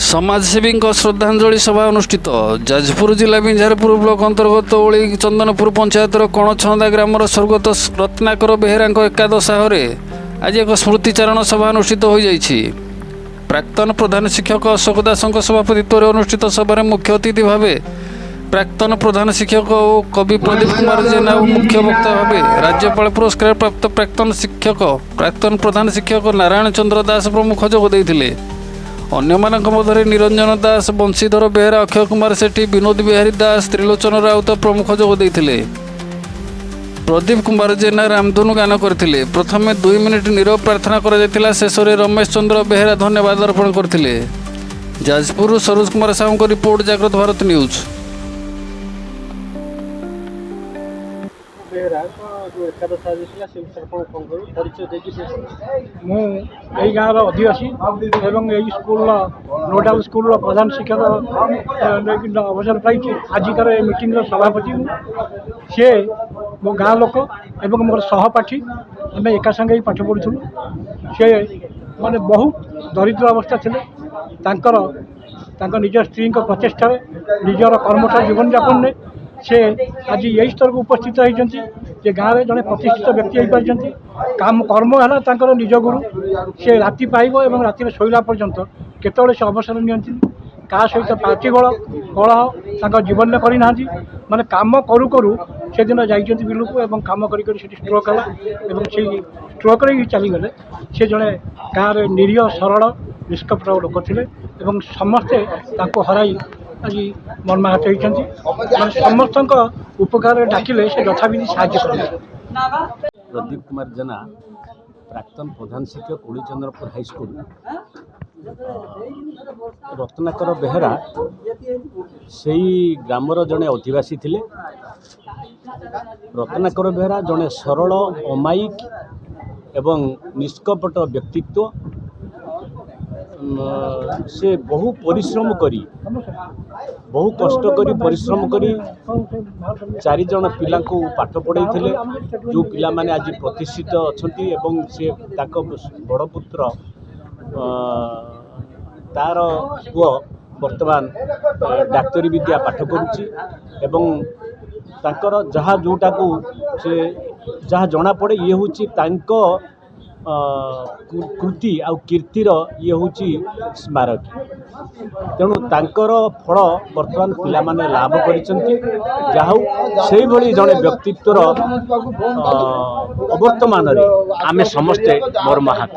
समाजसेवी श्रद्धांजलि सभा अनुष्ठित जाजपुर जिला बिंझारपुर ब्लॉक अंतर्गत ओली चंदनपुर पंचायतर कणछंदा ग्रामर स्वर्गत रत्नाकर बेहेरा एकादश आहरे आज एक स्मृतिचारण सभा अनुष्ठित हो जाइछि। प्राक्तन प्रधान शिक्षक अशोक दास सभापतित्व अनुष्ठित सभा मुख्य अतिथि भाव प्राक्तन प्रधान शिक्षक और कवि प्रदीप कुमार जेना और मुख्य वक्ता भाव राज्यपाल पुरस्कार प्राप्त प्राक्तन प्रधान शिक्षक नारायण चंद्र दास प्रमुख जोगदे। अन्य मध्य निरंजन दास, बंशीधर बेहेरा, अक्षय कुमार सेठी, विनोद बिहारी दास, त्रिलोचन राउत प्रमुख जोगदे। प्रदीप कुमार जेना रामधुनु गान करथिले। प्रथमे 2 मिनिट नीरव प्रार्थना करा, शेष में रमेश चंद्र बेहेरा धन्यवाद अर्पण करथिले। जाजपुर सरोज कुमार साहू को रिपोर्ट, जागृत भारत न्यूज। मुझे गाँव अधिवासी एवं यही स्कूल नोडाल स्कूल प्रधान शिक्षक अवसर पाई आजिकार मीटिंग सभापति सी मो गाँ लोक एवं मोर सहपाठी आम एका संगे ही पाठ पढ़ुलु। सी माने बहुत दरिद्र अवस्था थे निज स्त्री प्रचेषा निजर कर्मठ जीवन यापन ने से आज यही स्तर को उपस्थित होती गाँव में जड़े प्रतिष्ठित व्यक्ति हो पार्टी काम कर्म है निज गुरु से राति पाइब और राति शोला पर्यंत केतवे से अवसर नियंती क्या सहित पार्टी बल कलह जीवन में करना माने काम करू करू से दिन जाइए बिलू को काम कर स्ट्रोक है से स्ट्रोक ही चलीगले। से जड़े गाँव में निरीह सरल निष्कपट लोक थे समस्ते हराई आज मर्माहत होती समस्त उपकार डाकिले से यथाविधि साहाय्य कर। प्रदीप कुमार जेना प्राक्तन प्रधान शिक्षक ओली चंद्रपुर हाईस्कूल, रत्नाकर बेहेरा से ग्रामर जड़े अधिवासी थिले। रत्नाकर बेहेरा जड़े सरल अमायिक एवं निष्कपट व्यक्तित्व। से बहु परिश्रम करी बहु कष्ट करी परिश्रम करी 4 जन पिला को पाठ पढ़ाई थे जो पिला माने आज प्रतिष्ठित अच्छा एवं से बड़ पुत्र तार पुओ वर्तमान डाक्तरी विद्या पाठ करुच्ची एवं तांकर जहाँ जोटा को से जहाँ जना पड़े ये हूँ कृति आ कीर्तिर ये हूँ स्मारक। तेणु तांकर फल वर्तमान पिला माने लाभ करिसेंती। जाहु सेही भली जड़े व्यक्तित्वर अवर्तमान आमे समस्ते मर्माहत।